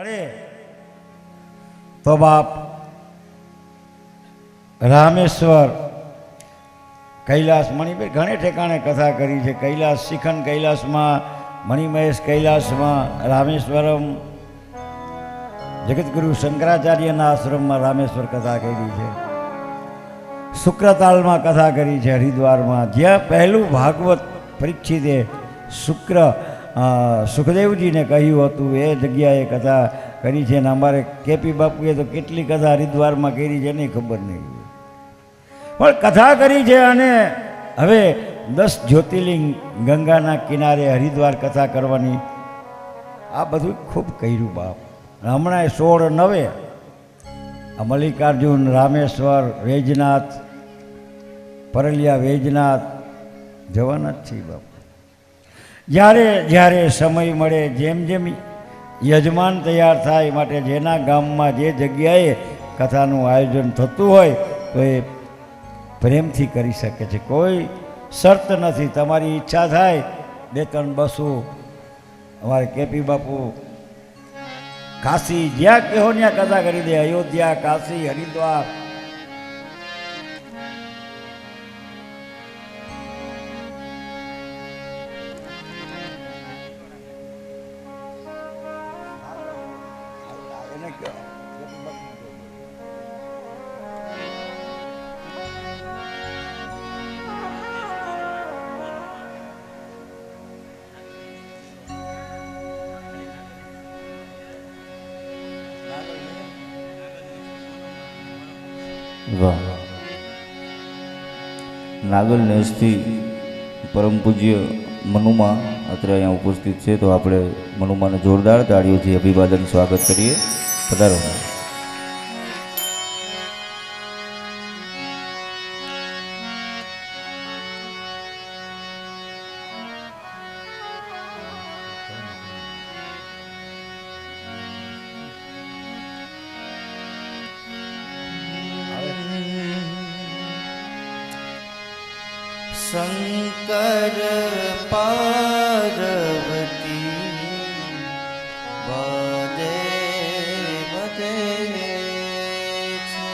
મળે તો બાપ રામેશ્વર કૈલાસ મણિભાઈ ઘણે ઠેકાણે કથા કરી છે. કૈલાસ શિખંડ કૈલાસમાં, મણિમહેશ કૈલાસમાં, રામેશ્વરમ જગતગુરુ શંકરાચાર્યના આશ્રમમાં રામેશ્વર કથા કરી છે. શુક્રતાલમાં કથા કરી છે હરિદ્વારમાં, જ્યાં પહેલું ભાગવત પરીક્ષિતે સુખદેવજીને કહ્યું હતું એ જગ્યાએ કથા કરી છે. અને અમારે કેપી બાપુએ તો કેટલી કથા હરિદ્વારમાં કરી છે એની ખબર નહીં, પણ કથા કરી છે. અને હવે 10 જ્યોતિર્લિંગ ગંગાના કિનારે હરિદ્વાર કથા કરવાની, આ બધું ખૂબ કર્યું બાપ. હમણાં 16/9 મલ્લિકાર્જુન, રામેશ્વર, વૈજનાથ, પરલિયા વૈજનાથ જવાના જ છીએ બાપ. જ્યારે જ્યારે સમય મળે, જેમ જેમ યજમાન તૈયાર થાય, માટે જેના ગામમાં જે જગ્યાએ કથાનું આયોજન થતું હોય તો એ પ્રેમથી કરી શકે છે. કોઈ શરત નથી. તમારી ઈચ્છા થાય 2-3 બસો, અમારે કેપી બાપુ કાશી જ્યાં કહો ત્યાં કથા કરી દે. અયોધ્યા, કાશી, હરિદ્વાર. વાહ. નાગલ નેસથી પરમ પૂજ્ય મનુમા અત્યારે અહીંયા ઉપસ્થિત છે, તો આપણે મનુમાને જોરદાર તાળીઓથી અભિવાદન સ્વાગત કરીએ. પધારો. શંકર પાર્વતી વદે વદે છે,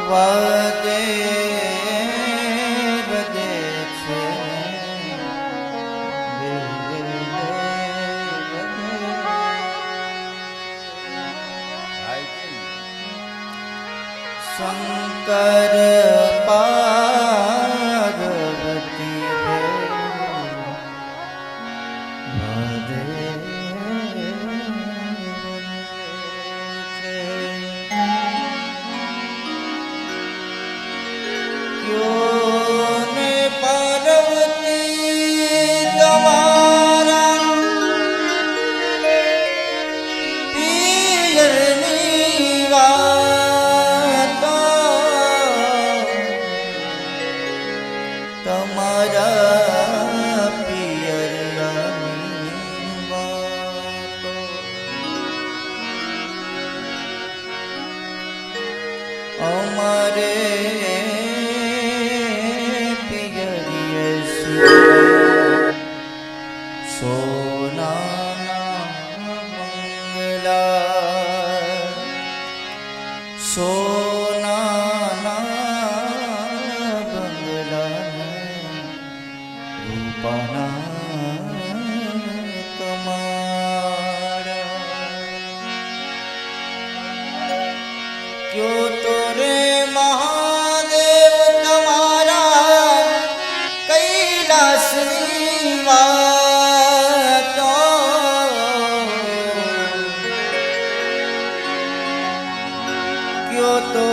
વદે વદે છે, શંકર અમારે પિયરીએ સોનાના બંગલા, સોનાના બંગલા, રૂપાના તમારા ક્યો તો મહાદેવ તમારા કૈલાસની વાતો, ક્યો તો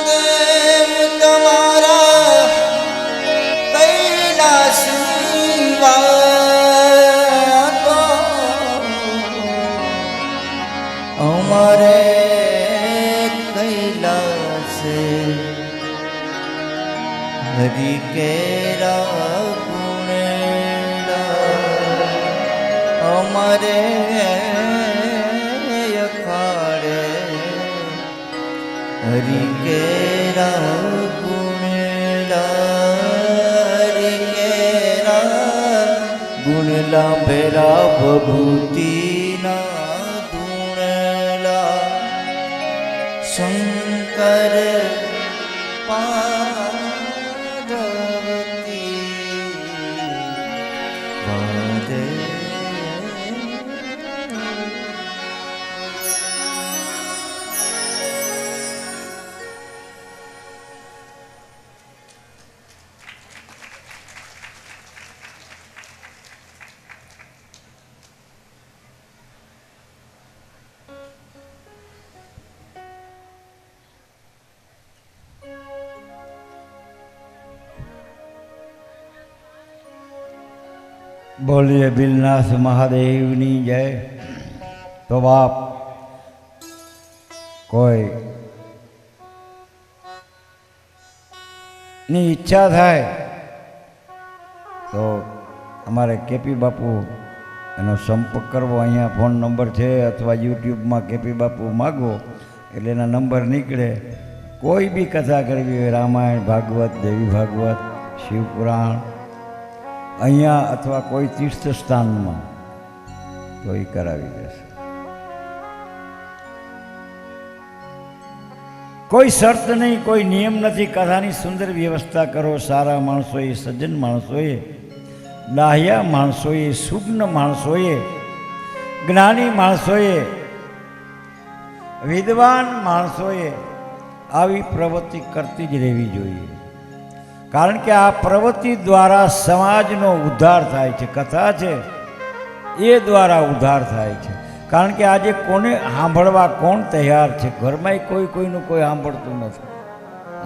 મહાદેવ તમારા કૈલાસની વાતો, અમારે કૈલાસે હરિ કેરા ગુણેલા, અમારે અખાડે હરિ કેરા ગુણેલા, હરિ કેરા ગુણલા ભેરા ભભૂતિના ધૂણલા શંકર પાર્વતી વાદે બોલીએ બિલનાથ મહાદેવની જય. તો બાપ કોઈ ની ઈચ્છા થાય તો અમારે કેપી બાપુ એનો સંપર્ક કરવો. અહીંયા ફોન નંબર છે અથવા યુટ્યુબમાં કેપી બાપુ માગો એટલે એના નંબર નીકળે. કોઈ બી કથા કરવી હોય, રામાયણ, ભાગવત, દેવી ભાગવત, શિવપુરાણ, અહીંયા અથવા કોઈ તીર્થ સ્થાનમાં તો એ કરાવી દેશે. કોઈ શરત નહીં, કોઈ નિયમ નથી. કથાની સુંદર વ્યવસ્થા કરો. સારા માણસોએ, સજ્જન માણસોએ, ડાહ્યા માણસોએ, સુગ્ન માણસોએ, જ્ઞાની માણસોએ, વિદ્વાન માણસોએ આવી પ્રવૃત્તિ કરતી જ રહેવી જોઈએ. કારણ કે આ પ્રવૃત્તિ દ્વારા સમાજનો ઉદ્ધાર થાય છે. કથા છે એ દ્વારા ઉદ્ધાર થાય છે. કારણ કે આજે કોને સાંભળવા કોણ તૈયાર છે? ઘરમાંય કોઈ કોઈનું કોઈ સાંભળતું નથી.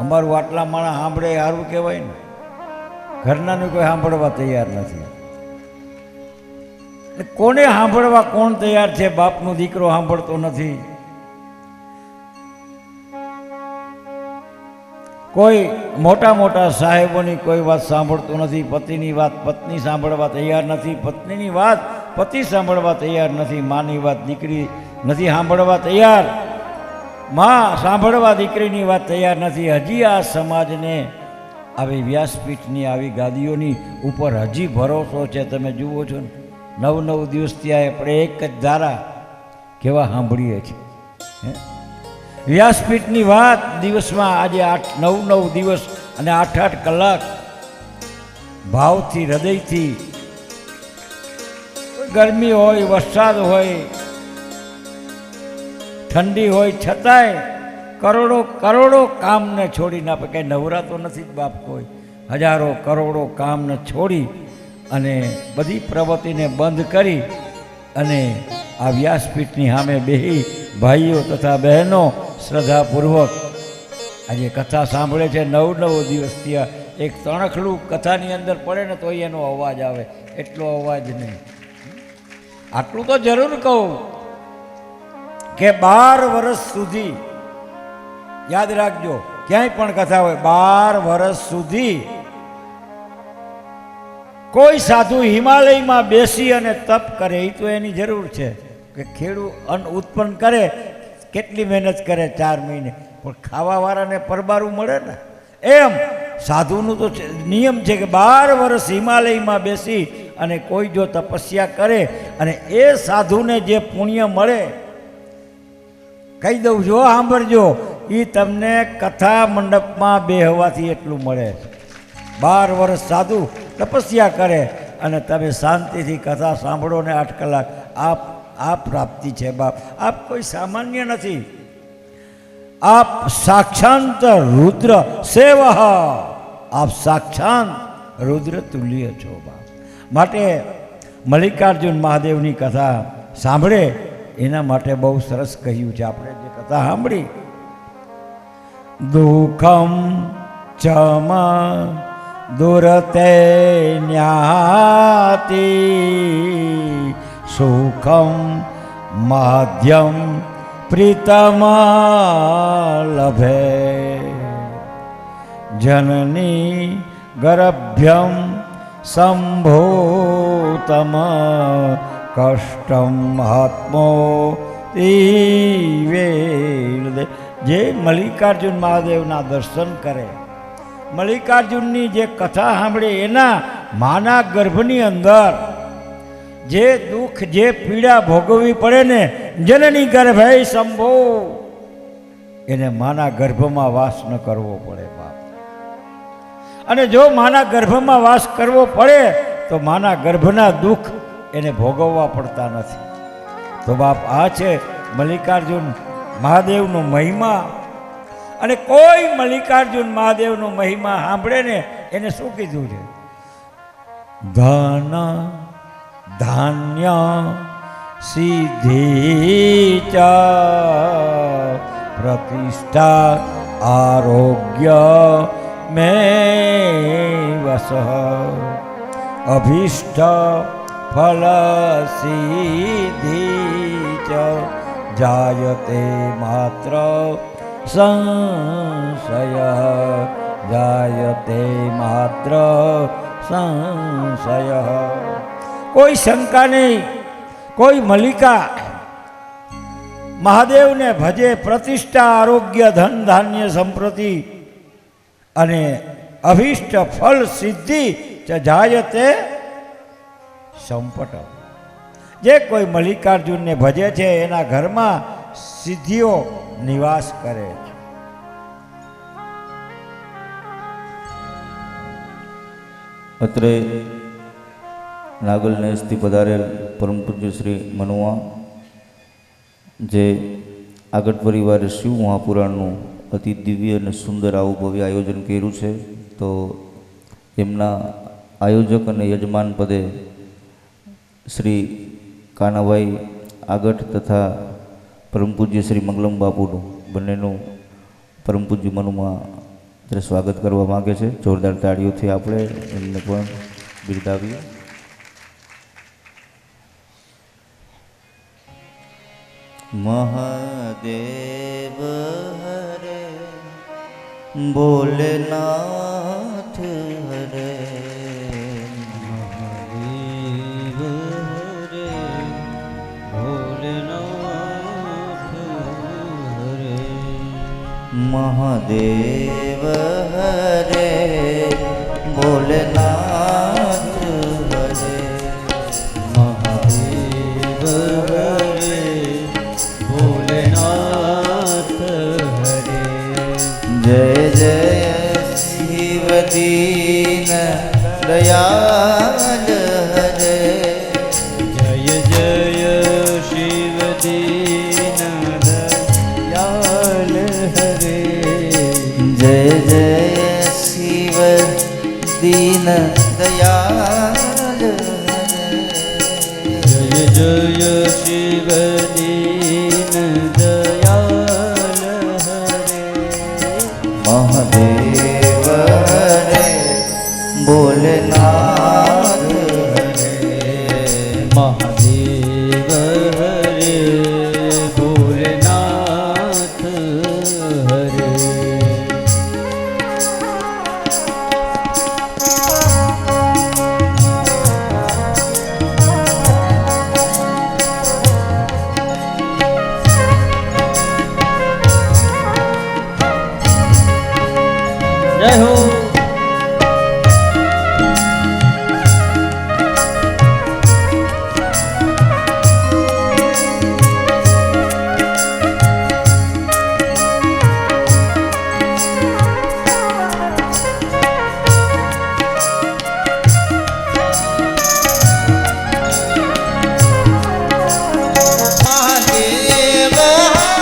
અમારું આટલા માણસ સાંભળે સારું કહેવાય ને. ઘરનાનું કોઈ સાંભળવા તૈયાર નથી. કોને સાંભળવા કોણ તૈયાર છે? બાપનો દીકરો સાંભળતો નથી. કોઈ મોટા મોટા સાહેબોની કોઈ વાત સાંભળતું નથી. પતિની વાત પત્ની સાંભળવા તૈયાર નથી. પત્નીની વાત પતિ સાંભળવા તૈયાર નથી. માની વાત દીકરી નથી સાંભળવા તૈયાર. માં સાંભળવા દીકરીની વાત તૈયાર નથી. હજી આ સમાજને આવી વ્યાસપીઠની આવી ગાદીઓની ઉપર હજી ભરોસો છે. તમે જુઓ છો ને, 9 દિવસથી આપણે એક જ ધારા કેવા સાંભળીએ છીએ. વ્યાસપીઠની વાત દિવસમાં આજે 9 દિવસ અને 8 કલાક ભાવથી, હૃદયથી, ગરમી હોય, વરસાદ હોય, ઠંડી હોય, છતાંય કરોડો કામને છોડીને આપણે કંઈ નવરાતો નથી જ બાપ. કોઈ હજારો કરોડો કામને છોડી અને બધી પ્રવૃત્તિને બંધ કરી અને આ વ્યાસપીઠની સામે બેહી ભાઈઓ તથા બહેનો શ્રદ્ધાપૂર્વક આજે કથા સાંભળે છે. 9 દિવસ ત્યાં એક તણખલું કથાની અંદર પડે ને તો એનો અવાજ આવે, એટલો અવાજ નહીં. આટલું તો જરૂર કહું કે 12 વર્ષ સુધી યાદ રાખજો, ક્યાંય પણ કથા હોય, 12 વર્ષ સુધી કોઈ સાધુ હિમાલયમાં બેસી અને તપ કરે. એ તો એની જરૂર છે કે ખેડૂત અન્ન ઉત્પન્ન કરે. કેટલી મહેનત કરે? 4 મહિને. પણ ખાવાવાળાને પરબારું મળે ને. એમ સાધુનું તો નિયમ છે કે 12 વર્ષ હિમાલયમાં બેસી અને કોઈ જો તપસ્યા કરે અને એ સાધુને જે પુણ્ય મળે, કહી દઉં જો, સાંભળજો, એ તમને કથા મંડપમાં બેહવાથી એટલું મળે. 12 વર્ષ સાધુ તપસ્યા કરે અને તમે શાંતિથી કથા સાંભળો ને 8 કલાક, આ પ્રાપ્તિ છે બાપ. આપ કોઈ સામાન્ય નથી. આપ સાક્ષાત રુદ્ર સેવ, આપ સાક્ષાત રુદ્ર તુલ્ય છો બાપ. માટે મલ્લિકાર્જુન મહાદેવની કથા સાંભળે એના માટે બહુ સરસ કહ્યું છે. આપણે જે કથા સાંભળી, દુઃખમ ચમ દુરતે ન્યાતિ સુખમ માધ્યમ પ્રીતમા લભે જનની ગર્ભ્યમ સંભૂતમ કષ્ટમ આત્મો તીવેલ. જે મલ્લિકાર્જુન મહાદેવના દર્શન કરે, મલ્લિકાર્જુનની જે કથા સાંભળે, એના માના ગર્ભની અંદર જે દુઃખ જે પીડા ભોગવવી પડે ને, જનની ગર્ભે શંભો, એને માના ગર્ભમાં વાસ ન કરવો પડે બાપ. અને જો માના ગર્ભમાં વાસ કરવો પડે તો માના ગર્ભના દુઃખ એને ભોગવવા પડતા નથી. તો બાપ આ છે મલ્લિકાર્જુન મહાદેવનો મહિમા. અને કોઈ મલ્લિકાર્જુન મહાદેવનો મહિમા સાંભળે ને એને શું કીધું છે? ધન ધાન્ય સિદ્ધિ ચ પ્રતિષ્ઠા આરોગ્ય મે વસ અભીષ્ટ ફલ સિદ્ધિ ચ જાયતે માત્ર સંશય, જાયતે માત્ર સંશય. કોઈ શંકા નહીં. કોઈ મલ્લિકા મહાદેવને ભજે, પ્રતિષ્ઠા આરોગ્ય ધન ધાન્ય સંપ્રતિ અને અભીષ્ટ ફલ સિદ્ધિ ચ જાયતે સંપટ. જે કોઈ મલ્લિકાર્જુનને ભજે છે એના ઘરમાં સિદ્ધિઓ નિવાસ કરે છે. અત્રે નાગલ નેસથી પધારેલ પરમ પૂજ્ય શ્રી મનુઆ, જે આગળ પરિવારે શિવ મહાપુરાણનું અતિ દિવ્ય અને સુંદર આવું ભવ્ય આયોજન કર્યું છે, તો એમના આયોજક અને યજમાન પદે શ્રી કાનાભાઈ આગઠ તથા પરમ પૂજ્ય શ્રી મંગલમ બાપુનું બંનેનું પરમ પૂજ્ય મનુમાં સ્વાગત કરવા માગે છે. જોરદાર તાળીઓથી આપણે એમને પણ બિરદાવીએ. મહાદેવ હરે ભોલેનાથ હરે, મહાદેવ હરે ભોલેનાથ હરે, મહાદેવ હરે ભોલેનાથ હરે, મહાદેવ હરે ભોલેનાથ હરે. જય જય શિવ દીન દયાલ હરે, જય જય શિવ દીન દયાલ હરે, જય જય શિવ દીન દયાલ હરે, જય જય શિવ દીન દયાલ હરે. મહાદેવ હરે ભોલેનાથ હરે, મહાદેવ હરે ભોલેનાથ હરે. જય હો. મહાદેવ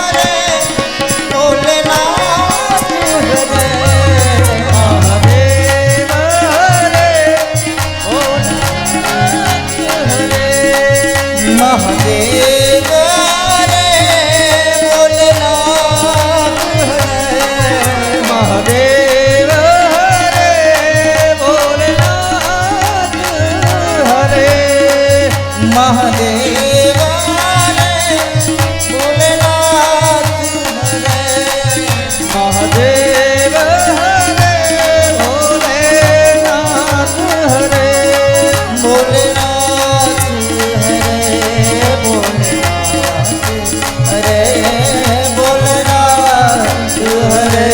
હરે ભોલેનાથ હરે, મહાદેવ હરે ભોલેનાથ હરે, મહાદેવ હરે ભોલેનાથ હરે, મહાદેવ હરે ભોલેનાથ હરે, મહાદેવ મહાદેવ હરે ભોલેનાથ હરે, ભોલેનાથ હરે ભોલેનાથ હરે, ભોલેનાથ હરે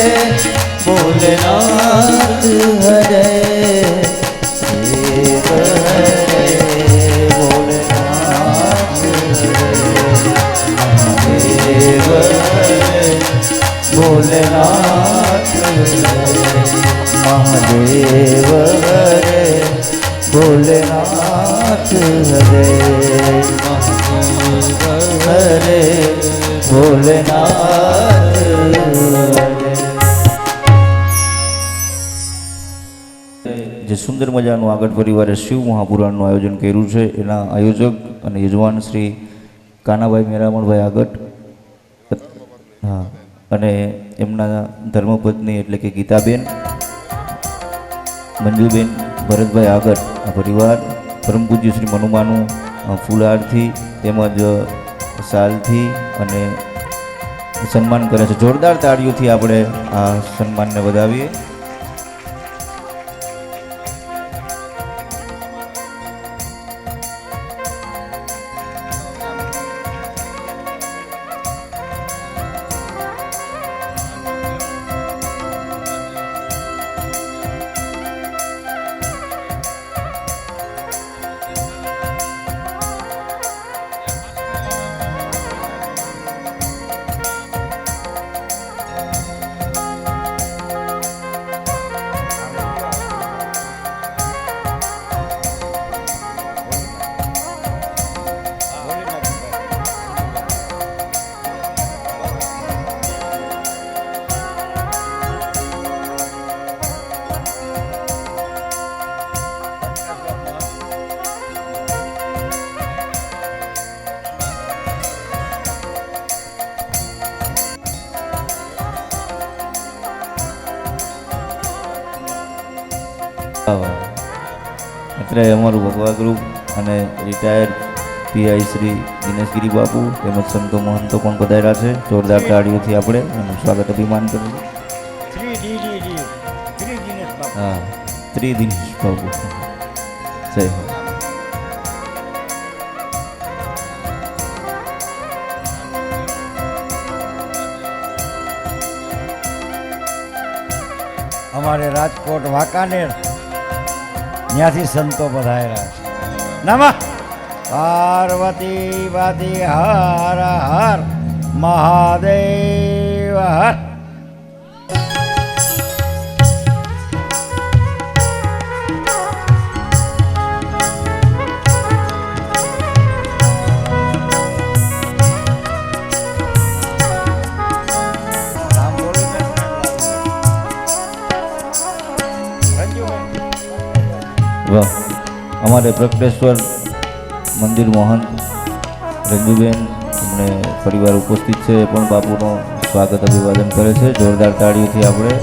ભોલેનાથ હરે, શિવ હરે ભોલેનાથ ભોલેનાથ હરે હરે ભોલેનાથ હરે. જે સુંદર મજાનું આગળ પરિવારે શિવ મહાપુરાણનું આયોજન કર્યું છે એના આયોજક અને યજમાન શ્રી કાનાભાઈ મેરામણભાઈ આગટ, હા, અને એમના ધર્મપત્ની એટલે કે ગીતાબેન, મંજુબેન, ભરતભાઈ આગળ આ પરિવાર પરમ પૂજ્ય શ્રી મનુમાનું ફૂલહારથી તેમજ શાલથી અને સન્માન કરે છે. જોરદાર તાળીઓથી આપણે આ સન્માનને વધાવીએ. અત્યારે અમારું ભગવા ગ્રુપ અને રિટાયર્ડ પીઆઈ શ્રી દિનેશગીરી બાપુ તેમજ સંતો મહંતો પણ પધાર્યા છે. જોરદાર તાળીઓથી આપણે એનું સ્વાગત અભિમાન કરીએ. હા, દિનેશ બાપુ જય હો. અમારે રાજકોટ વાંકાનેર ત્યાંથી સંતો પધાર્યા છે. નમઃ પાર્વતી વાદી હર હર મહાદેવ હર. વાહ, અમારે પ્રગટેશ્વર મંદિર મહંત રંજુબેન અમને પરિવાર ઉપસ્થિત છે, એ પણ બાપુનો સ્વાગત અભિવાદન કરે છે. જોરદાર તાળીઓથી આપણે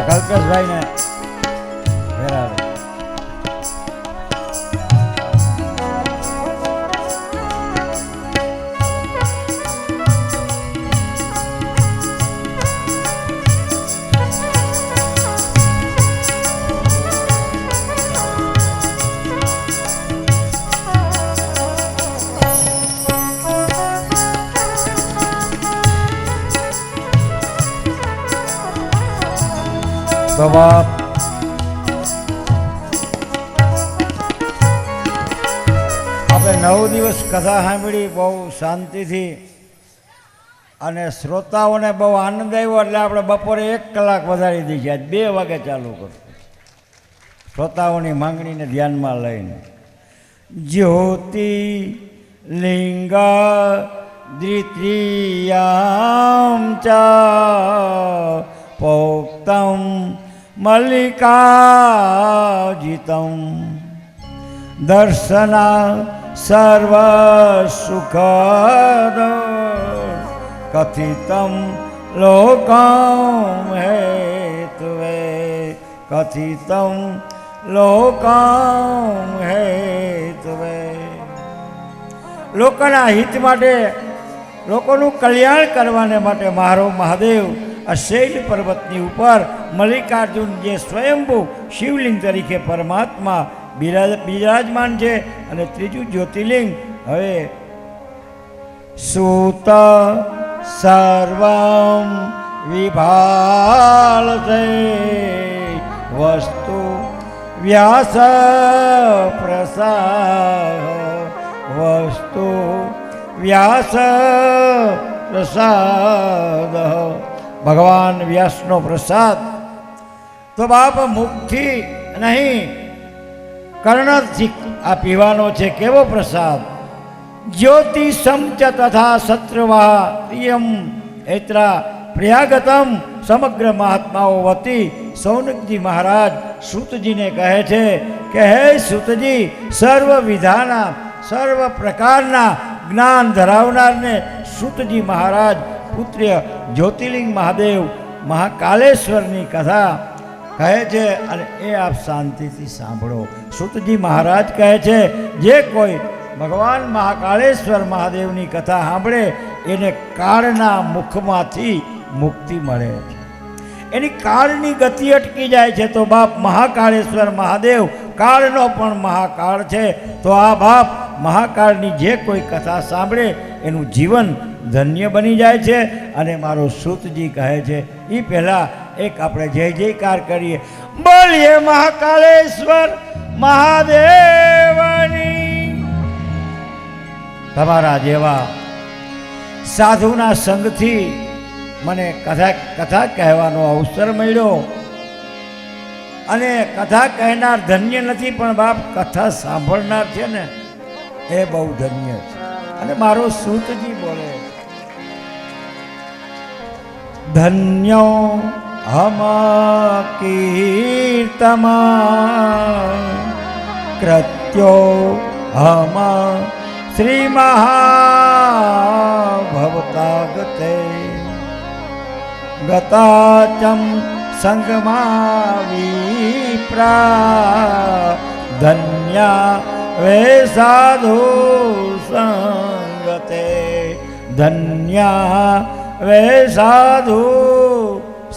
કલ્પેશભાઈને બરાબર. તો બાપ આપણે 9 દિવસ કથા સાંભળી બહુ શાંતિથી, અને શ્રોતાઓને બહુ આનંદ આવ્યો એટલે આપણે બપોરે 1 કલાક વધારી દીધી. આજ 2 વાગે ચાલુ કરશું શ્રોતાઓની માંગણીને ધ્યાનમાં લઈને. જ્યોતિ લિંગા દ્વિતીયામ ચા પોક્તમ મલ્લિકાજીતમ દર્શના સર્વ સુખદ કથિતમ લોકમ હેતવે કથિતમ લોકમ હેતવે. લોકોના હિત માટે, લોકોનું કલ્યાણ કરવાને માટે મારો મહાદેવ આ શૈલ પર્વતની ઉપર મલ્લિકાર્જુન જે સ્વયંભૂ શિવલિંગ તરીકે પરમાત્મા બિરાજમાન છે. અને ત્રીજું જ્યોતિર્લિંગ હવે સૂત સર્વમ વિભાળતે વસ્તુ વ્યાસ પ્રસાદ વસ્તુ વ્યાસ પ્રસાદ. ભગવાન વ્યાસનો પ્રસાદ તો બાપ મુખથી નહીં કર્ણથી આ પીવાનો છે. કેવો પ્રસાદ! જ્યોતિષમ ચ તથા સત્રવા પ્રિયમ એત્રા પ્રયાગતમ. સમગ્ર મહાત્માઓ વતી સૌનકજી મહારાજ સૂતજીને કહે છે કે હે સૂતજી, સર્વ વિધાના સર્વ પ્રકારના જ્ઞાન ધરાવનારને સૂતજી મહારાજ પુત્ર જ્યોતિર્લિંગ મહાદેવ મહાકાલેશ્વરની કથા કહે છે. અને એ આપ શાંતિથી સાંભળો. સૂતજી મહારાજ કહે છે જે કોઈ ભગવાન મહાકાળેશ્વર મહાદેવની કથા સાંભળે એને કાળના મુખમાંથી મુક્તિ મળે છે. એની કાળની ગતિ અટકી જાય છે. તો બાપ મહાકાળેશ્વર મહાદેવ કાળનો પણ મહાકાળ છે. તો આ બાપ મહાકાળની જે કોઈ કથા સાંભળે એનું જીવન ધન્ય બની જાય છે. અને મારો સૂતજી કહે છે એ પહેલાં એક આપણે જય જયકાર કરીએ. બોલીએ મહાકાળેશ્વર મહાદેવની. તમારા જેવા સાધુના સંગથી મને કથા કહેવાનો અવસર મળ્યો. અને કથા કહેનાર ધન્ય નથી, પણ બાપ કથા સાંભળનાર છે ને એ બહુ ધન્ય છે. અને મારો સૂતજી બોલે ધન્યો હમ કીર્તમા કૃત્યો હમ શ્રી મહાભવતાગતે ગતાચમ સંગમા વિપ્રા ધન્યા વે સાધુ સંગતે ધન્યા વે સાધુ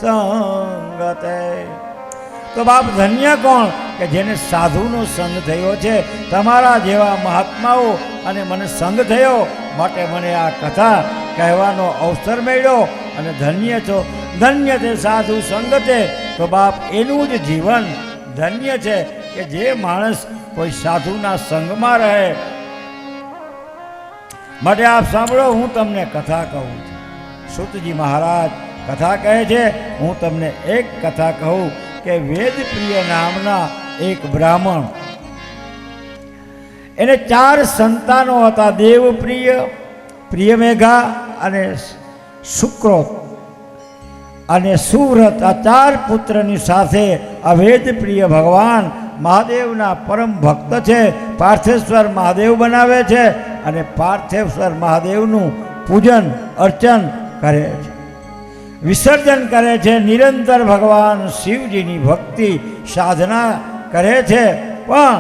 સંગતે. તો બાપ ધન્ય કોણ કે જેને સાધુનો સંગ થયો છે. તમારા જેવા મહાત્માઓ અને મને સંગ થયો માટે મને આ કથા કહેવાનો અવસર મળ્યો. અને ધન્ય છો, ધન્ય તે સાધુ સંગતે. તો બાપ એનું જ જીવન ધન્ય છે કે જે માણસ કોઈ સાધુના સંગમાં રહે. માટે આપ સાંભળો, હું તમને કથા કહું છું. સૂતજી મહારાજ કથા કહે છે. હું તમને એક કથા કહું કે વેદપ્રિય નામના એક બ્રાહ્મણ, એને 4 સંતાનો હતા. દેવપ્રિય, પ્રિયમેઘા અને શુક્રોત અને સુવ્રત. આ 4 પુત્રની સાથે આ વેદપ્રિય ભગવાન મહાદેવના પરમ ભક્ત છે. પાર્થેશ્વર મહાદેવ બનાવે છે અને પાર્થેશ્વર મહાદેવનું પૂજન અર્ચન કરે છે, વિસર્જન કરે છે. નિરંતર ભગવાન શિવજીની ભક્તિ સાધના કરે છે, પણ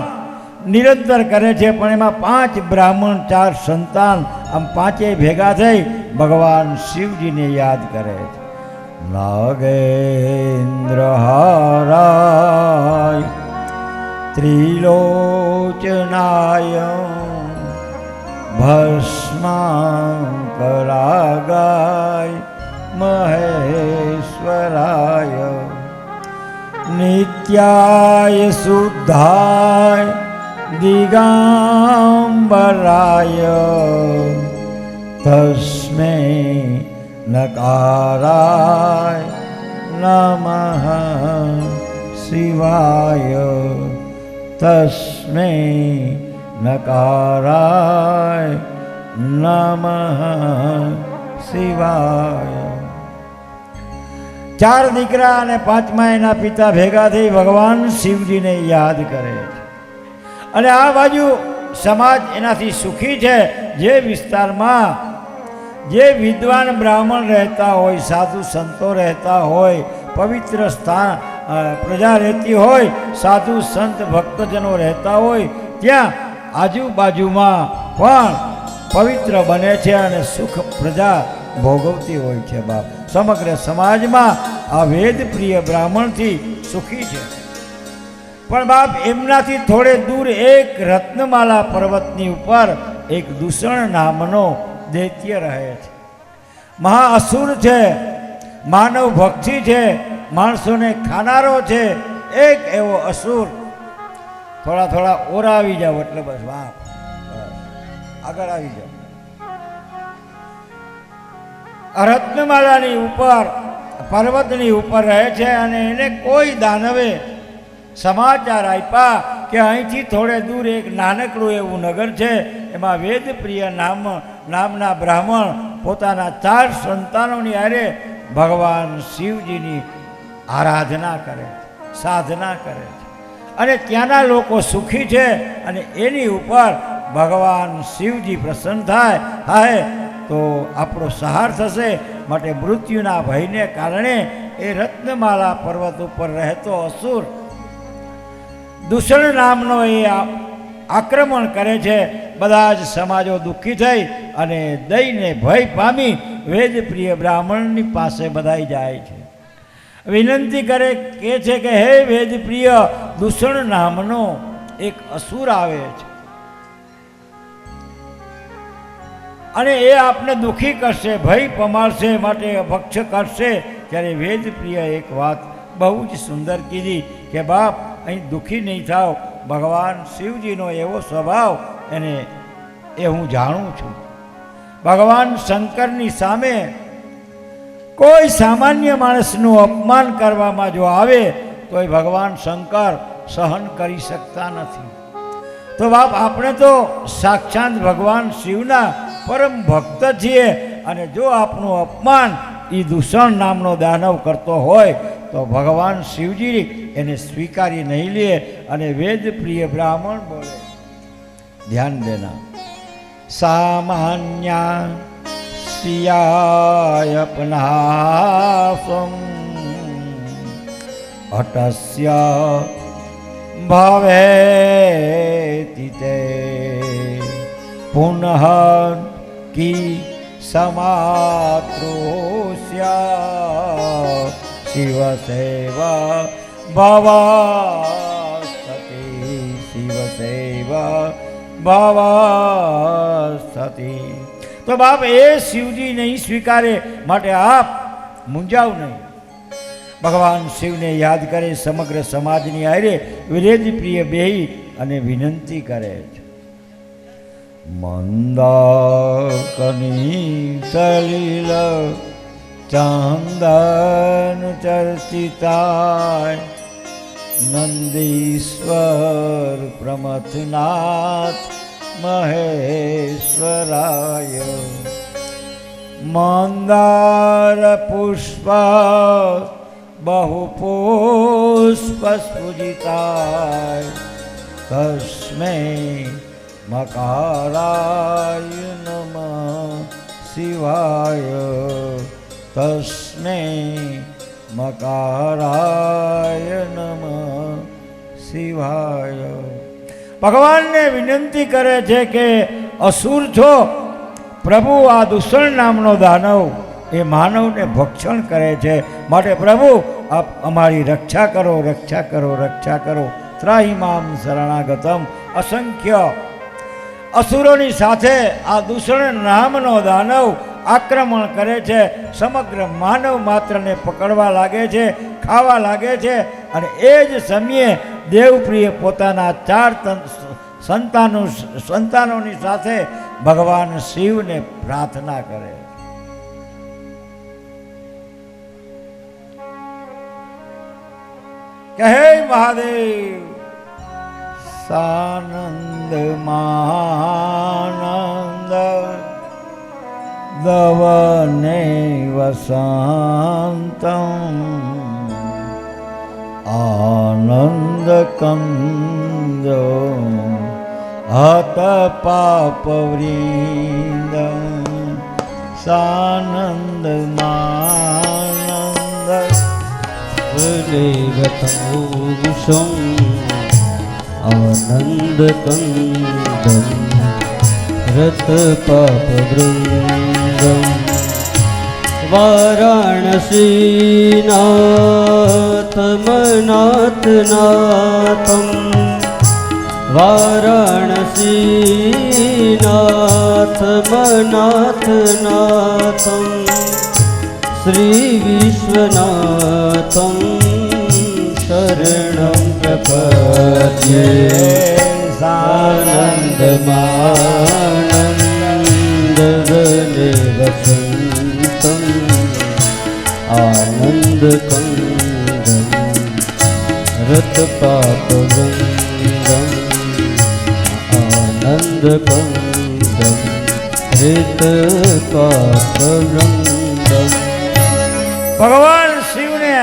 નિરંતર કરે છે. પણ એમાં 5 બ્રાહ્મણ, 4 સંતાન, આમ 5 ભેગા થઈ ભગવાન શિવજીને યાદ કરે છે. નાગેન્દ્ર હારાય ત્રિલોચનાય ભસ્માંકરાગાય મહેશ્વરાય નિત્યાય શુદ્ધાય દિગંબરાય તસ્મે નકારાય નમઃ શિવાય તસ્મે નકારાય નમઃ શિવાય. 4 દીકરા અને 5મા એના પિતા ભેગા થઈ ભગવાન શિવજીને યાદ કરે છે. અને આ બાજુ સમાજ એનાથી સુખી છે. જે વિસ્તારમાં જે વિદ્વાન બ્રાહ્મણ રહેતા હોય, સાધુ સંતો રહેતા હોય, પવિત્ર સ્થાન પ્રજા રહેતી હોય, સાધુ સંત ભક્તજનો રહેતા હોય, ત્યાં આજુબાજુમાં પણ પવિત્ર બને છે અને સુખ પ્રજા ભોગવતી હોય છે બાપ. સમગ્ર સમાજમાં આ વેદ પ્રિય બ્રાહ્મણથી સુખી છે. પણ બાપ એમનાથી થોડે દૂર એક રત્નમાલા પર્વતની ઉપર એક દૂષણ નામનો દૈત્ય રહે છે. મહા અસુર છે, માનવ ભક્ષી છે, માણસોને ખાનારો છે. એક એવો અસુર. થોડા થોડા ઓરા આવી જાવ એટલે બસ બાપ આગળ આવી જાવ. રત્નમાલાની ઉપર પર્વતની ઉપર રહે છે અને એને કોઈ દાનવે સમાચાર આપ્યા કે અહીંથી થોડે દૂર એક નાનકડું એવું નગર છે, એમાં વેદપ્રિય નામના બ્રાહ્મણ પોતાના 4 સંતાનોની હારે ભગવાન શિવજીની આરાધના કરે છે, સાધના કરે છે અને ત્યાંના લોકો સુખી છે. અને એની ઉપર ભગવાન શિવજી પ્રસન્ન થાય તો આપણો સહાર થશે. માટે મૃત્યુના ભયને કારણે એ રત્નમાલા પર્વત ઉપર રહેતો અસુર દૂષણ નામનો એ આક્રમણ કરે છે. બધા જ સમાજો દુઃખી થઈ અને દઈને ભય પામી વેદપ્રિય બ્રાહ્મણની પાસે બધાય જાય છે. વિનંતી કરે કે છે કે હે વેદપ્રિય, દૂષણ નામનો એક અસુર આવે છે અને એ આપને દુઃખી કરશે, ભય પમાડશે, માટે ભક્ષ કરશે. ત્યારે વેદપ્રિય એક વાત બહુ જ સુંદર કીધી કે બાપ અહીં દુઃખી નહીં થાવ. ભગવાન શિવજીનો એવો સ્વભાવ એ હું જાણું છું. ભગવાન શંકરની સામે કોઈ સામાન્ય માણસનું અપમાન કરવામાં જો આવે તો એ ભગવાન શંકર સહન કરી શકતા નથી. તો બાપ આપણે તો સાક્ષાત ભગવાન શિવના પરમ ભક્ત છીએ અને જો આપણું અપમાન એ દૂષણ નામનો દાનવ કરતો હોય તો ભગવાન શિવજી એને સ્વીકારી નહીં લે. અને વેદ પ્રિય બ્રાહ્મણ બોલે, ધ્યાન દેના, સામાન્ય સ્ત્રિયાય પનાસમ અટસ્ય ભવેતિ તે પુનઃ કી સમાત્રોસ્યા શિવસેવા ભવસતી શિવસેવા ભવસતી. તો બાપ એ શિવજી નહીં સ્વીકારે, માટે આપ મૂંઝાવ નહીં. ભગવાન શિવને યાદ કરે, સમગ્ર સમાજની હારે વિરેજ પ્રિય બેહી અને વિનંતી કરે છે. મંદાકની સલીલ ચાંદન ચર્ચિતાય નંદીશ્વર પ્રમથનાથ મહેશ્વરાય મંદાર પુષ્પ બહુ પુષ્પ સ્ફુજિતાય તસ્મૈ મકારાય નમઃ શિવાય તસ્મૈ મકારાય નમઃ શિવાય. ભગવાનને વિનંતી કરે છે કે અસુર છો પ્રભુ, આ દૂષણ નામનો દાનવ એ માનવને ભક્ષણ કરે છે, માટે પ્રભુ આપ અમારી રક્ષા કરો, રક્ષા કરો, રક્ષા કરો. ત્રાહિમામ શરણાગતમ. અસંખ્ય અસુરોની સાથે આ દૂષણ નામનો દાનવ આક્રમણ કરે છે, સમગ્ર માનવ માત્રને પકડવા લાગે છે, ખાવા લાગે છે. અને એ જ સમયે દેવપ્રિય પોતાના 4 સંતાનોની સાથે ભગવાન શિવને પ્રાર્થના કરે. કે હે મહાદેવ, સાનંદ માનંદ દવને વસંતમ આનંદ કંદ હત પાપ વૃંદ. સાનંદ માનંદ દેવતૌષમ આનંદ કંદમ રત પાપ વૃંદમ વારાણસીનાથમનાથનાથમ વારાણસીનાથમનાથનાથમ શ્રી વિશ્વનાથમ શરણં પ્રપદ્યે સાનંદમાનંદવને વસંતમ આનંદકંદમ રતપાપવૃંદમ આનંદકંદમ રતપાપવૃંદમ. ભગવાન શિવને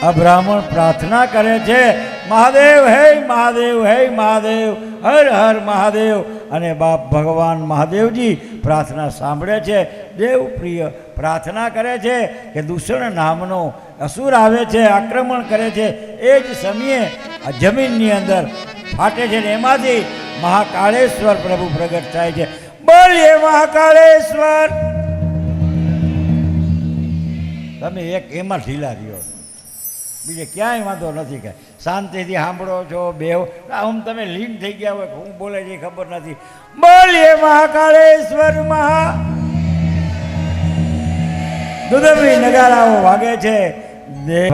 આ બ્રાહ્મણ પ્રાર્થના કરે છે, મહાદેવ હે મહાદેવ હે મહાદેવ, હર હર મહાદેવ. અને બાપ ભગવાન મહાદેવજી પ્રાર્થના સાંભળે છે. દેવ પ્રિય પ્રાર્થના કરે છે કે દૂષણ નામનો અસુર આવે છે, આક્રમણ કરે છે. એ જ સમયે આ જમીનની અંદર ફાટે છે ને એમાંથી મહાકાળેશ્વર પ્રભુ પ્રગટ થાય છે. બોલીએ મહાકાળેશ્વર. તમે એક એમાં ઢીલા રહ્યો, બીજે ક્યાંય વાંધો નથી. કે શાંતિથી સાંભળો છો બેવ, આમ તમે લીન થઈ ગયા હોય, હું બોલે છે ખબર નથી. બોલીએ મહાકાળેશ્વર મહા. દુદભી નગારાઓ વાગે છે.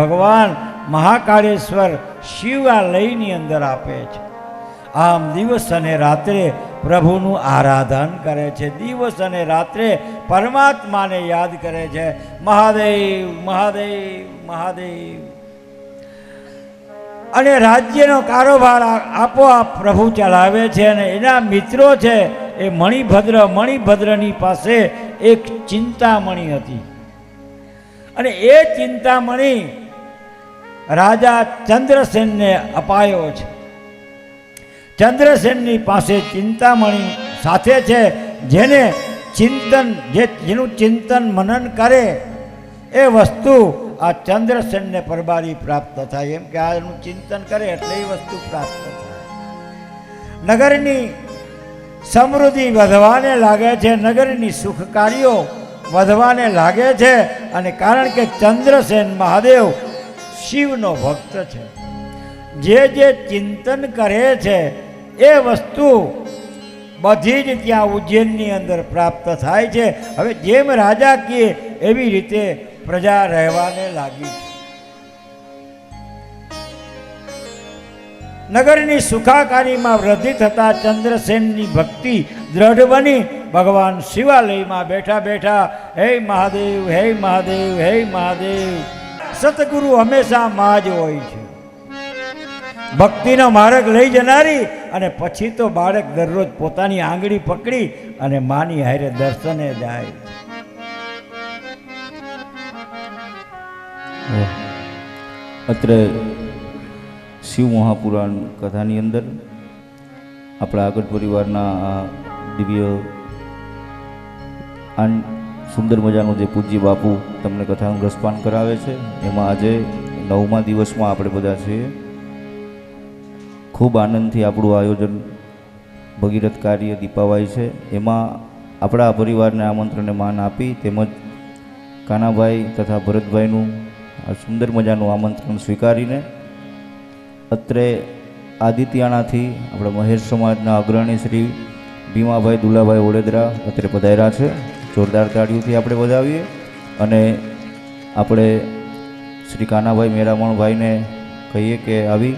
ભગવાન મહાકાળેશ્વર શિવાલયની અંદર આપે છે. આમ દિવસ અને રાત્રે પ્રભુનું આરાધન કરે છે, દિવસ અને રાત્રે પરમાત્માને યાદ કરે છે. મહાદેવ મહાદેવ મહાદેવ. અને રાજ્યનો કારોબાર આપોઆપ પ્રભુ ચલાવે છે. અને એના મિત્રો છે એ મણિભદ્રની પાસે એક ચિંતામણી હતી. અને એ ચિંતામણી રાજા ચંદ્રસેનને અપાયો છે. ચંદ્રસેનની પાસે ચિંતામણી સાથે છે, જેનું ચિંતન મનન કરે એ વસ્તુ આ ચંદ્રસેનને પરબારી પ્રાપ્ત થાય. એમ કે આનું ચિંતન કરે એટલે એ વસ્તુ પ્રાપ્ત થાય. નગરની સમૃદ્ધિ વધવાને લાગે છે, નગરની સુખ કાર્યો વધવાને લાગે છે. અને કારણ કે ચંદ્રસેન મહાદેવ શિવનો ભક્ત છે. જે ચિંતન કરે છે એ વસ્તુ બધી જ ત્યાં ઉજ્જૈનની અંદર પ્રાપ્ત થાય છે. હવે જેમ રાજા કહે એવી રીતે પ્રજા રહેવાને લાગી છે. નગરની સુખાકારીમાં વૃદ્ધિ થતા ચંદ્રસેનની ભક્તિ દ્રઢ બની ભગવાન શિવાલયમાં બેઠા બેઠા હે મહાદેવ હે મહાદેવ હે મહાદેવ. સતગુરુ હંમેશા માં જ હોય છે, ભક્તિનો માર્ગ લઈ જનારી. અને પછી તો બાળક દરરોજ પોતાની આંગળી પકડી અને માની હારે દર્શને જાય. અત્રે શિવ મહાપુરાણ કથાની અંદર આપણા આગળ પરિવારના આ દિવ્ય સુંદર મજાનું જે પૂજ્ય બાપુ તમને કથાનું રસપાન કરાવે છે, એમાં આજે 9મા દિવસમાં આપણે બધા છીએ. ખૂબ આનંદથી આપણું આયોજન ભગીરથ કાર્ય દીપાવાય છે. એમાં આપણા પરિવારને આમંત્રણને માન આપી તેમજ કાનાભાઈ તથા ભરતભાઈનું આ સુંદર મજાનું આમંત્રણ સ્વીકારીને અત્રે આદિત્યાણાથી આપણા મહેર સમાજના અગ્રણી શ્રી ભીમાભાઈ દુલાભાઈ ઓળેદરા અત્રે પધાર્યા છે. જોરદાર તાળીઓથી આપણે વધાવીએ. અને આપણે શ્રી કાનાભાઈ મેરામણભાઈને કહીએ કે આવી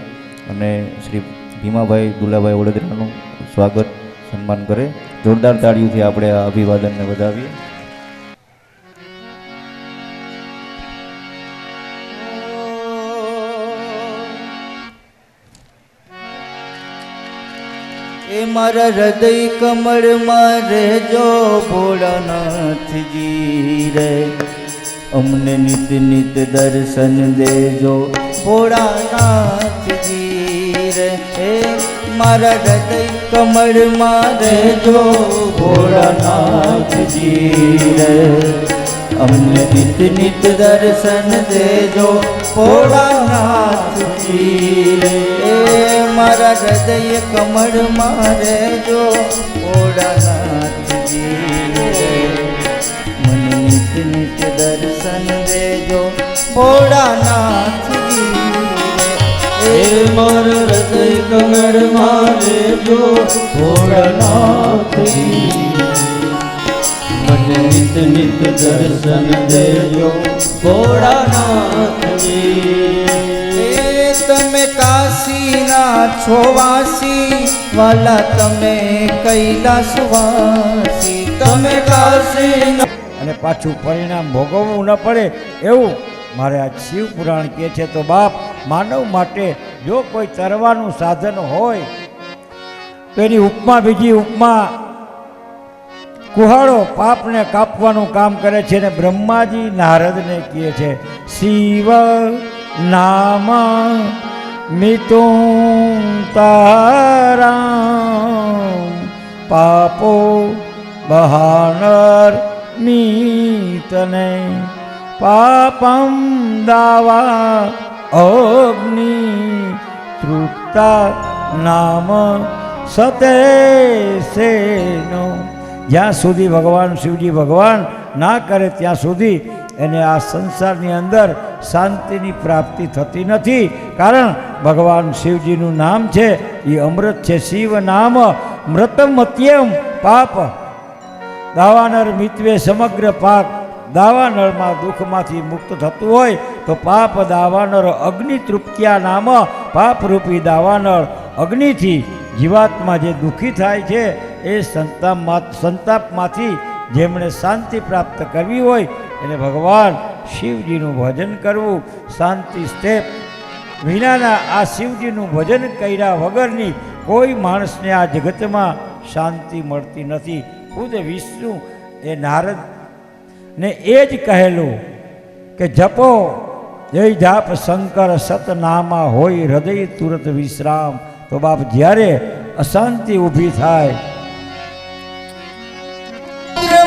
અને શ્રી ભીમાભાઈ દુલાભાઈ ઓળેદરાનું સ્વાગત સન્માન કરે. જોરદાર તાળીઓથી આપણે આ અભિવાદનને વધાવીએ. એ મારા હૃદય કમળમાં રહેજો ભોળાનાથજી રે, અમને નિત નિત દર્શન દેજો ભોળાનાથજી રે. એ મારા હૃદય કમળમાં રહેજો ભોળાનાથજી રે, અમને નિત નિત દર્શન દેજો ભોળાનાથજી રે. મારા હૃદય કમળમાં રહેજો ભોળાનાથજી રે, મને નિત નિત ભોળાનાથજી એ મોર હૃદય કમળ મારે જો ભોળાનાથજી મને નિત નિત દર્શન દેજો ભોળાનાથજી એ તમે કાશીના છો વાસી વાલા તમે કૈલાસવાસી તમે કાશીના અને પાછું પરિણામ ભોગવવું ન પડે એવું મારે આ શિવ પુરાણ કહે છે. તો બાપ, માનવ માટે જો કોઈ તરવાનું સાધન હોય તો એની ઉપમા બીજી ઉપમા કુહાડો પાપને કાપવાનું કામ કરે છે. ને બ્રહ્માજી નારદને કહે છે શિવ નામ મિતું તારામ પાપો બહાનર મીતને પાપમ દાવા અગ્નિ તૃપ્તા નામ સતે સેનો. જ્યાં સુધી ભગવાન શિવજી ભગવાન ના કરે ત્યાં સુધી એને આ સંસારની અંદર શાંતિની પ્રાપ્તિ થતી નથી. કારણ ભગવાન શિવજીનું નામ છે એ અમૃત છે. શિવ નામ મૃતમત્યમ પાપ દાવાનળ મિત્વે સમગ્ર પાપ. દાવાનળમાં દુઃખમાંથી મુક્ત થતું હોય તો પાપ દાવાનળ અગ્નિ તૃપ્ત્યા નામ પાપરૂપી દાવાનળ અગ્નિથી જીવાત્મા જે દુઃખી થાય છે એ સંતાપમાંથી જેમણે શાંતિ પ્રાપ્ત કરવી હોય એને ભગવાન શિવજીનું ભજન કરવું. શાંતિ સ્થેપ વિનાના આ શિવજીનું ભજન કર્યા વગરની કોઈ માણસને આ જગતમાં શાંતિ મળતી નથી. ખુદ વિષ્ણુ એ નારદ ને એ જ કહેલું કે જપો જય જાપ શંકર સતનામા હોય હૃદય તુરત વિશ્રામ. તો બાપ, જ્યારે અશાંતિ ઊભી થાય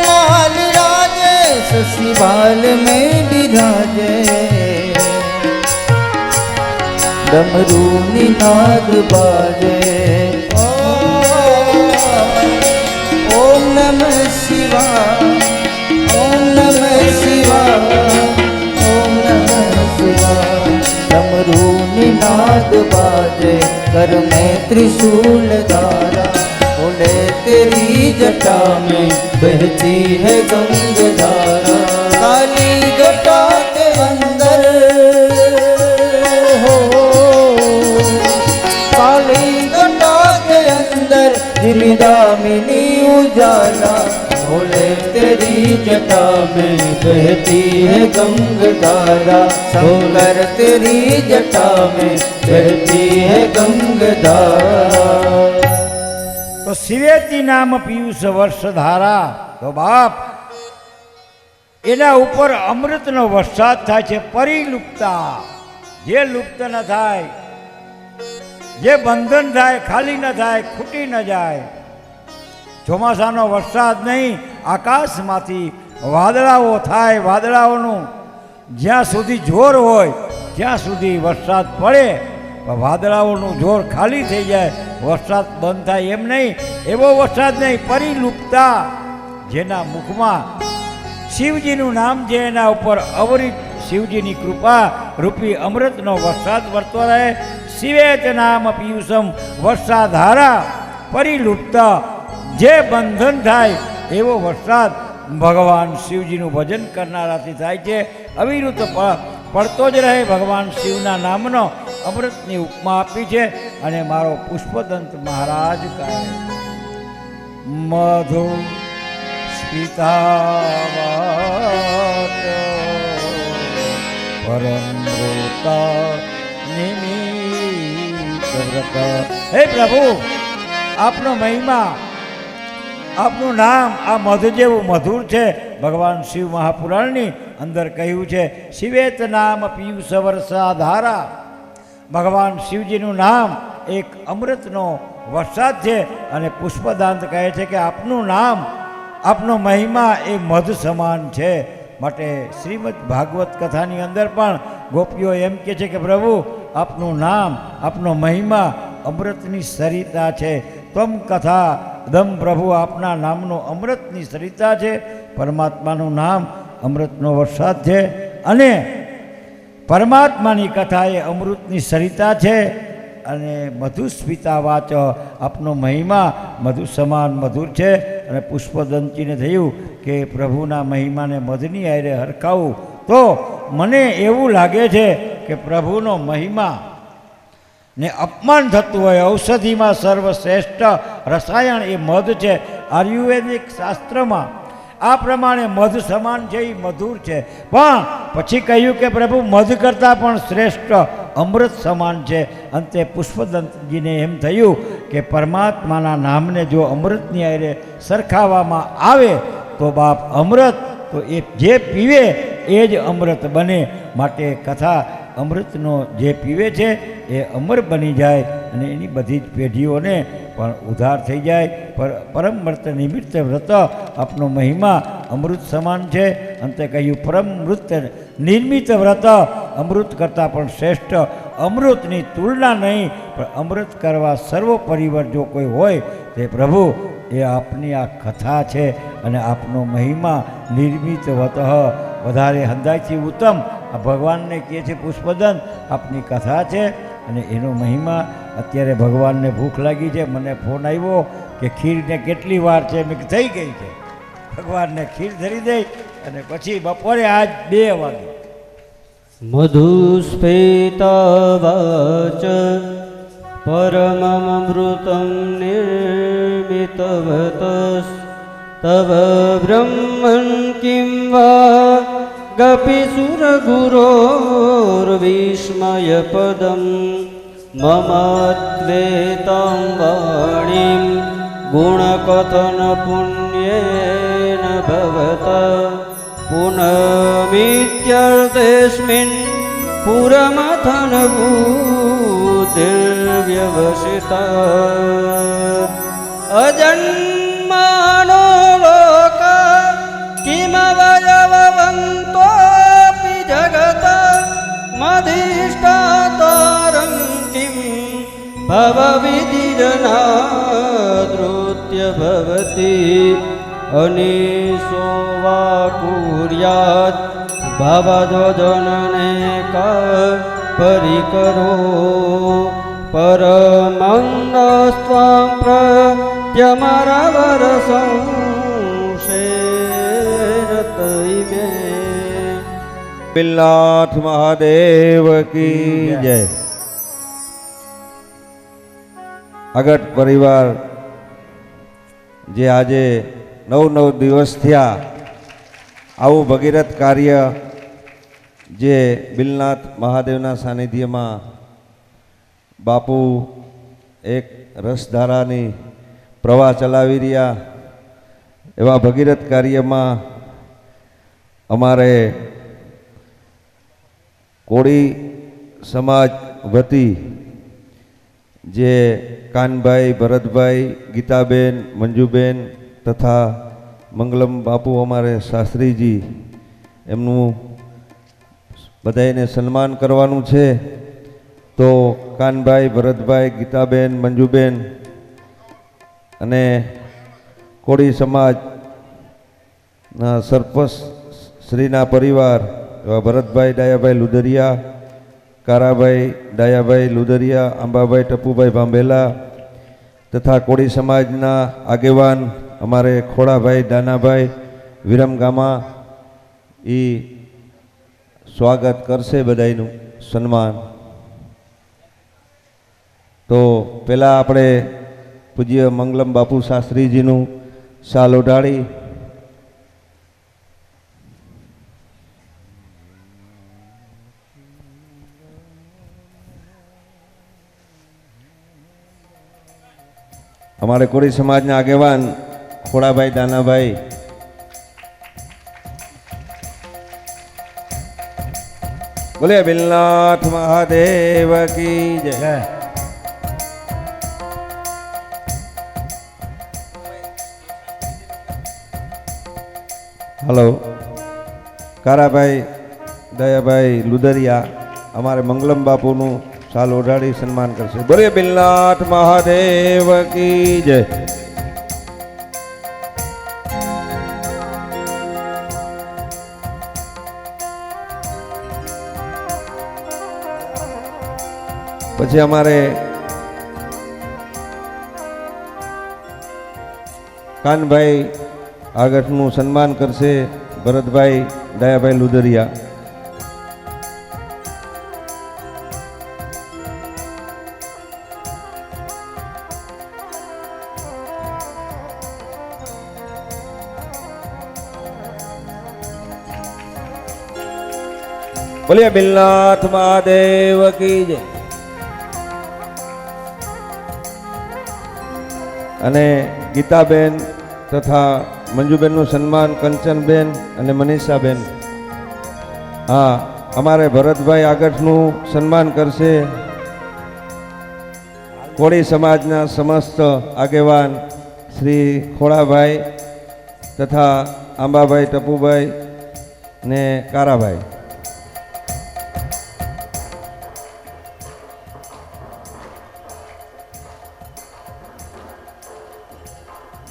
माल राजे ससीबाल में विराजे डमरू निनाद बाजे ओम नमः शिवाय ओम नमः शिवाय ओम नमः शिवाय डमरू निनाद बाजे कर में त्रिशूल धारा बोले तेरी जटा में बहती है गंगधारा काली जटा के अंदर हो काली जटा के अंदर जिमिदामिनी उजाला बोले तेरी जटा में बहती है गंगधारा शंकर तेरी जटा में बहती है गंगधारा. તો શિવેતી નામ પિયુષ વર્ષધારા. તો બાપ, એના ઉપર અમૃતનો વરસાદ થાય છે. પરિલુપ્તા, જે લુપ્ત ન થાય, જે બંધન થાય, ખાલી ન થાય, ખૂટી ન જાય. ચોમાસાનો વરસાદ નહીં, આકાશમાંથી વાદળાઓ થાય. વાદળાઓનું જ્યાં સુધી જોર હોય ત્યાં સુધી વરસાદ પડે. વાદળાઓનું જોર ખાલી થઈ જાય, વરસાદ બંધ થાય એમ નહીં, એવો વરસાદ નહીં. પરિલુપ્તા, જેના મુખમાં શિવજીનું નામ છે એના ઉપર અવરિત શિવજીની કૃપા રૂપી અમૃતનો વરસાદ વરતો રહે. શિવેત નામ પિયુષમ વર્ષાધારા પરિલુપ્તા, જે બંધન થાય એવો વરસાદ ભગવાન શિવજીનું ભજન કરનારાથી થાય છે. અવિરુદ્ધ પડતો જ રહે. ભગવાન શિવના નામનો અમૃતની ઉપમા આપી છે. અને મારો પુષ્પદંત મહારાજ કહે મધુ સ્પિતાવાચ પરમૃતા નિમિત્ત વ્રત. હે પ્રભુ, આપનો મહિમા, આપનું નામ આ મધ જેવું મધુર છે. ભગવાન શિવ મહાપુરાણની અંદર કહ્યું છે શિવેત નામ પિયુષ વર્ષાધારા. ભગવાન શિવજીનું નામ એક અમૃતનો વરસાદ છે. અને પુષ્પદાંત કહે છે કે આપનું નામ, આપનો મહિમા એ મધ સમાન છે. માટે શ્રીમદ ભાગવત કથાની અંદર પણ ગોપીઓ એમ કહે છે કે પ્રભુ, આપનું નામ, આપનો મહિમા અમૃતની સરિતા છે. તમ કથા દમ પ્રભુ, આપના નામનો અમૃતની સરિતા છે. પરમાત્માનું નામ અમૃતનો વરસાદ છે. અને પરમાત્માની કથા એ અમૃતની સરિતા છે અને મધુ સ્મિતા વાચ આપનો મહિમા મધુ સમાન મધુર છે. અને પુષ્પદંતીને થયું કે પ્રભુના મહિમાને મધની હારે હરખાવું તો મને એવું લાગે છે કે પ્રભુનો મહિમા ને અપમાન થતું હોય. ઔષધિમાં સર્વશ્રેષ્ઠ રસાયણ એ મધ છે. આયુર્વેદિક શાસ્ત્રમાં આ પ્રમાણે મધ સમાન છે, એ મધુર છે. પણ પછી કહ્યું કે પ્રભુ મધ કરતાં પણ શ્રેષ્ઠ અમૃત સમાન છે. અંતે પુષ્પદંતજીને એમ થયું કે પરમાત્માના નામને જો અમૃતની હારે સરખાવવામાં આવે તો બાપ અમૃત તો એ જે પીવે એ જ અમૃત બને. માટે કથા અમૃતનો જે પીવે છે એ અમર બની જાય અને એની બધી જ પેઢીઓને પણ ઉદ્ધાર થઈ જાય. પરમ વ્રત નિમિત્ત વ્રત આપનો મહિમા અમૃત સમાન છે. અંતે કહ્યું પરમ મૃત નિર્મિત વ્રત અમૃત કરતાં પણ શ્રેષ્ઠ. અમૃતની તુલના નહીં, પણ અમૃત કરવા સર્વોપરિવર જો કોઈ હોય તે પ્રભુ એ આપની આ કથા છે. અને આપનો મહિમા નિર્મિત વત વધારે હંદાયથી ઉત્તમ આ ભગવાનને કહે છે પુષ્પદંત આપની કથા છે. અને એનો મહિમા અત્યારે ભગવાનને ભૂખ લાગી છે. મને ફોન આવ્યો કે ખીરને કેટલી વાર છે, મેં કીધું થઈ ગઈ છે. ભગવાનને ખીર ધરી દઈ અને પછી બપોરે આજ 2 વાગે મધુસ્ફેતાવાચ પરમમૃતં નિર્મિતવતસ તવ બ્રહ્મણ કિં વા ગપિસુરગુરોર્વિસ્મયપદં મમદ્વેતાં વાણીં ગુણકથન પુણ્યેન ભવતા પુનમિત્યર્થેऽસ્મિन् પુરમથન ભૂતિર્વ્યવસિતા અજન્માનો લોકા કિમવયવવંતોऽપि જગત મધિષ્ઠાતારં કિં ભવવિધિરનાદૃત્ય ભવતિ અનિશો વા કુર્યાત ભવધ્વજનને પરિકરો પરમંદસ્ત્વાં પ્રત્યમરવર સંશેરતૈમે. બિલનાથ મહાદેવ કી જય. આગળ પરિવાર જે આજે 9 દિવસ થયા આવું ભગીરથ કાર્ય જે બિલનાથ મહાદેવના સાનિધ્યમાં બાપુ એક રસધારાની પ્રવાહ ચલાવી રહ્યા એવા ભગીરથ કાર્યમાં અમારે કોળી સમાજ વતી જે કાનભાઈ, ભરતભાઈ, ગીતાબેન, મંજુબેન તથા મંગલમ બાપુ અમારે શાસ્ત્રીજી એમનું બધાને સન્માન કરવાનું છે. તો કાનભાઈ, ભરતભાઈ, ગીતાબેન, મંજુબેન અને કોળી સમાજના સરપંચ શ્રીના પરિવાર એવા ભરતભાઈ ડાયાભાઈ લુદરિયા, કારાભાઈ ડાયાભાઈ લુદરિયા, અંબાભાઈ ટપુભાઈ ભાંભેલા તથા કોળી સમાજના આગેવાન અમારે ખોડાભાઈ દાનાભાઈ વિરમગામા એ સ્વાગત કરશે બધાનું સન્માન. તો પહેલાં આપણે પૂજ્ય મંગલમ બાપુ શાસ્ત્રીજીનું શાલ ઓઢાડી અમારે કોળી સમાજના આગેવાન ખોડાભાઈ દાનાભાઈ બોલે બિલનાથ મહાદેવ કી જય. હલો કારાભાઈ દયાભાઈ લુદરિયા અમારે મંગલમ બાપુનું શાલ ઓઢાડી સન્માન કરશે. બોલે બિલનાથ મહાદેવ કી જય. પછી અમારે કાનભાઈ આગળનું સન્માન કરશે ભરતભાઈ દયાભાઈ લુદરિયા. બોલીએ બિલનાથ મહાદેવ કી જય. અને ગીતાબેન તથા મંજુબેનનું સન્માન કંચનબેન અને મનીષાબેન. હા, અમારે ભરતભાઈ આગળનું સન્માન કરશે કોળી સમાજના સમસ્ત આગેવાન શ્રી ખોડાભાઈ તથા આંબાભાઈ ટપુભાઈ ને કારાભાઈ.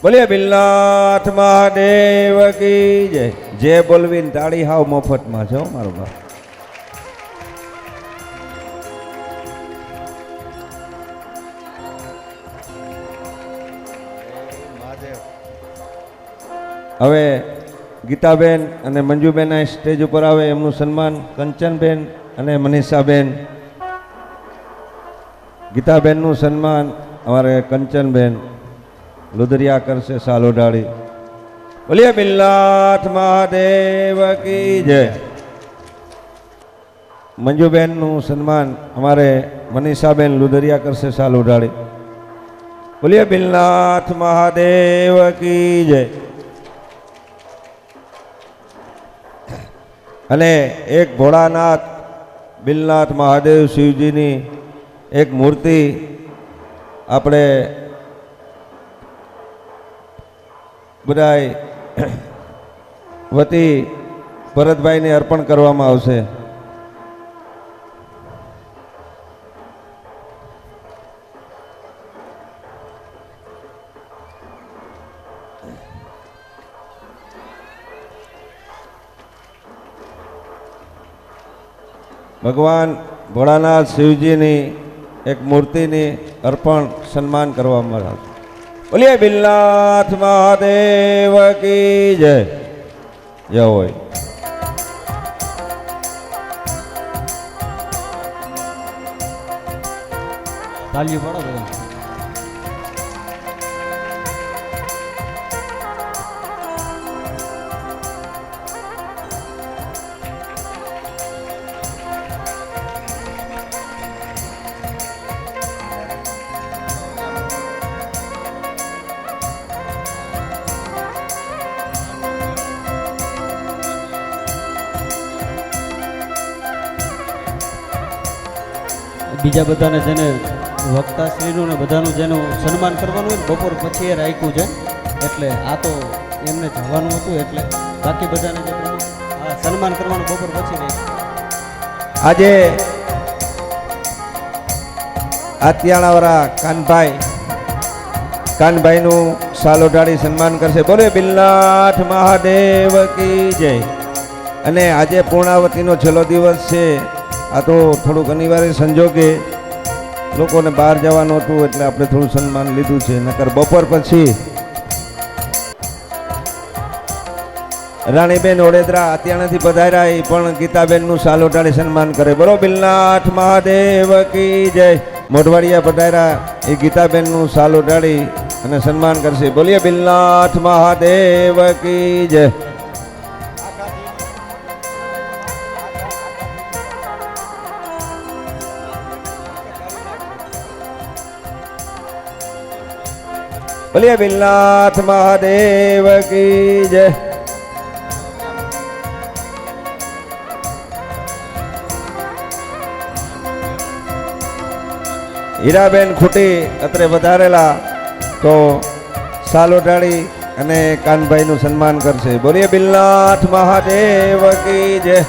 બોલીએ બિલનાથ મહાદેવ કી જય. જે બોલવીને તાળી હાવ મફતમાં છે મારો બાપ. હવે ગીતાબેન અને મંજુબેન આ સ્ટેજ ઉપર આવે એમનું સન્માન કંચનબેન અને મનીષાબેન. ગીતાબેનનું સન્માન અમારે કંચનબેન લુદરિયા કરશે સાલ ઓઢાડી. બોલીએ બિલનાથ મહાદેવ કી જય. મંજુબેનનું સન્માન અમારે મનીષાબેન લુદરિયા કરશે સાલ ઓઢાડી. બોલીએ બિલનાથ મહાદેવ કી જય. અને એક ભોળાનાથ બિલનાથ મહાદેવ શિવજીની એક મૂર્તિ આપણે બધાય વતી ભરતભાઈને અર્પણ કરવામાં આવશે. ભગવાન ભોળાનાથ શિવજીની એક મૂર્તિની અર્પણ સન્માન કરવામાં આવશે. બોલીએ બિલનાથ મહાદેવ કી જય. જય હોય. તાલીઓ પાડો બધા. બીજા બધાને જેને વક્તાશ્રીનું ને બધાનું જેનું સન્માન કરવાનું હોય ને બપોર પછી એ રાખ્યું છે, એટલે આ તો એમને જવાનું હતું, એટલે બાકી બધાને જે સન્માન કરવાનું બપોર પછી રાખ્યું. આજે આતિયાણાવાળા કાનભાઈનું સાલ ઓઢાડી સન્માન કરશે. બોલે બિલનાથ મહાદેવ કી જય. અને આજે પૂર્ણાવતીનો છેલ્લો દિવસ છે. આ તો થોડુંક અનિવાર્ય સંજોગે લોકોને બહાર જવાનું હતું એટલે આપણે થોડું સન્માન લીધું છે. નકર બપોર પછી રાણીબેન ઓડેદરા આતિયાણાથી પધાર્યા એ પણ ગીતાબેનનું સાલ ઓઢાડી સન્માન કરે. બોલો બિલનાથ મહાદેવ કી જય. મોઢવાડિયા પધાર્યા એ ગીતાબેનનું સાલ ઓઢાડી અને સન્માન કરશે. બોલીએ બિલનાથ મહાદેવ કી જય. બોલીએ બિલનાથ મહાદેવ કી જય. હીરાબેન ખૂટી અત્રે વધારેલા તો સાલ ઓઢાડી અને કાનભાઈનું સન્માન કરશે. બોલીએ બિલનાથ મહાદેવ કી જય.